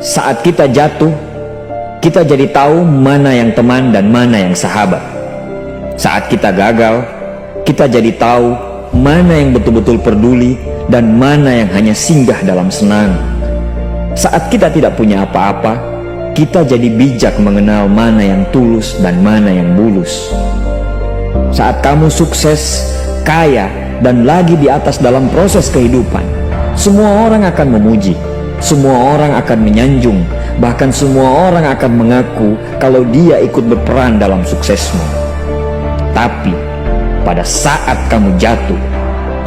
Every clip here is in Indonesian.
Saat kita jatuh, kita jadi tahu mana yang teman dan mana yang sahabat. Saat kita gagal, kita jadi tahu mana yang betul-betul peduli dan mana yang hanya singgah dalam senang. Saat kita tidak punya apa-apa, kita jadi bijak mengenal mana yang tulus dan mana yang bulus. Saat kamu sukses, kaya, dan lagi di atas dalam proses kehidupan, semua orang akan memuji, semua orang akan menyanjung, bahkan semua orang akan mengaku kalau dia ikut berperan dalam suksesmu. Tapi pada saat kamu jatuh,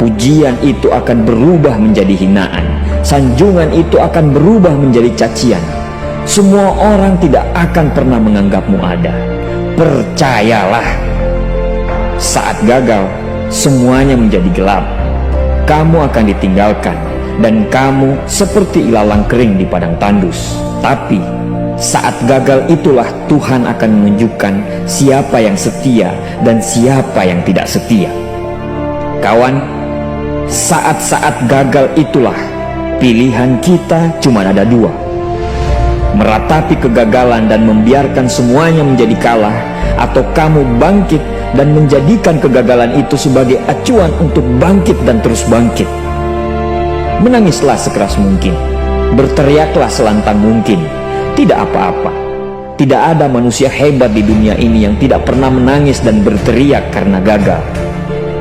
pujian itu akan berubah menjadi hinaan, sanjungan itu akan berubah menjadi cacian. Semua orang tidak akan pernah menganggapmu ada. Percayalah, saat gagal, semuanya menjadi gelap. Kamu akan ditinggalkan, dan kamu seperti ilalang kering di padang tandus. Tapi saat gagal itulah Tuhan akan menunjukkan siapa yang setia dan siapa yang tidak setia. Kawan, saat-saat gagal itulah pilihan kita cuma ada dua: meratapi kegagalan dan membiarkan semuanya menjadi kalah, atau kamu bangkit dan menjadikan kegagalan itu sebagai acuan untuk bangkit dan terus bangkit. Menangislah sekeras mungkin, berteriaklah selantang mungkin. Tidak apa-apa. Tidak ada manusia hebat di dunia ini yang tidak pernah menangis dan berteriak karena gagal.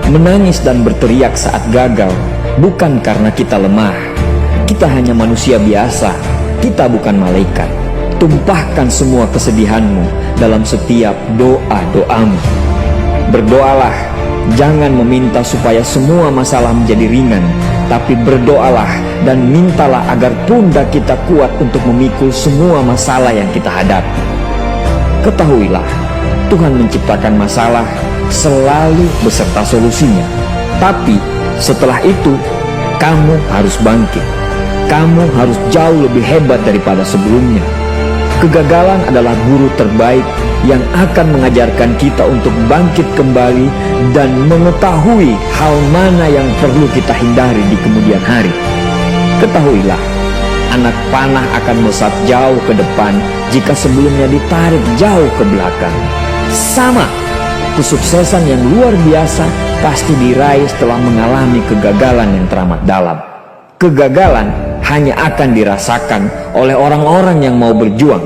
Menangis dan berteriak saat gagal bukan karena kita lemah. Kita hanya manusia biasa. Kita bukan malaikat. Tumpahkan semua kesedihanmu dalam setiap doa-doamu. Berdoalah, jangan meminta supaya semua masalah menjadi ringan, tapi berdoalah dan mintalah agar pundak kita kuat untuk memikul semua masalah yang kita hadapi. Ketahuilah, Tuhan menciptakan masalah selalu beserta solusinya. Tapi setelah itu, kamu harus bangkit. Kamu harus jauh lebih hebat daripada sebelumnya. Kegagalan adalah guru terbaik yang akan mengajarkan kita untuk bangkit kembali dan mengetahui hal mana yang perlu kita hindari di kemudian hari. Ketahuilah, anak panah akan melesat jauh ke depan jika sebelumnya ditarik jauh ke belakang. Sama, kesuksesan yang luar biasa pasti diraih setelah mengalami kegagalan yang teramat dalam. Kegagalan hanya akan dirasakan oleh orang-orang yang mau berjuang.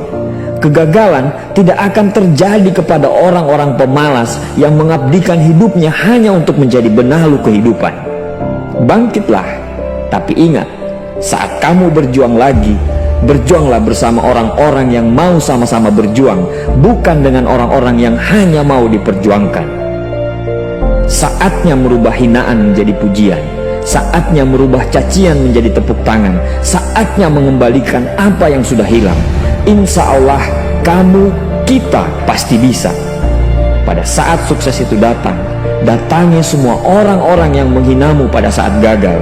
Kegagalan tidak akan terjadi kepada orang-orang pemalas yang mengabdikan hidupnya hanya untuk menjadi benalu kehidupan. Bangkitlah, tapi ingat, saat kamu berjuang lagi, berjuanglah bersama orang-orang yang mau sama-sama berjuang, bukan dengan orang-orang yang hanya mau diperjuangkan. Saatnya merubah hinaan menjadi pujian. Saatnya merubah cacian menjadi tepuk tangan. Saatnya mengembalikan apa yang sudah hilang. Insya Allah kamu, kita pasti bisa. Pada saat sukses itu datang, datangi semua orang-orang yang menghinamu pada saat gagal.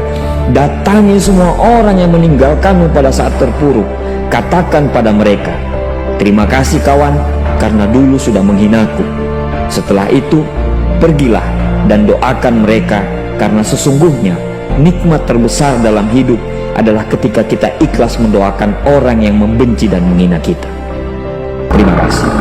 Datangi semua orang yang meninggalkanmu pada saat terpuruk. Katakan pada mereka, terima kasih kawan, karena dulu sudah menghinaku. Setelah itu, pergilah dan doakan mereka, karena sesungguhnya nikmat terbesar dalam hidup adalah ketika kita ikhlas mendoakan orang yang membenci dan menghina kita. Terima kasih.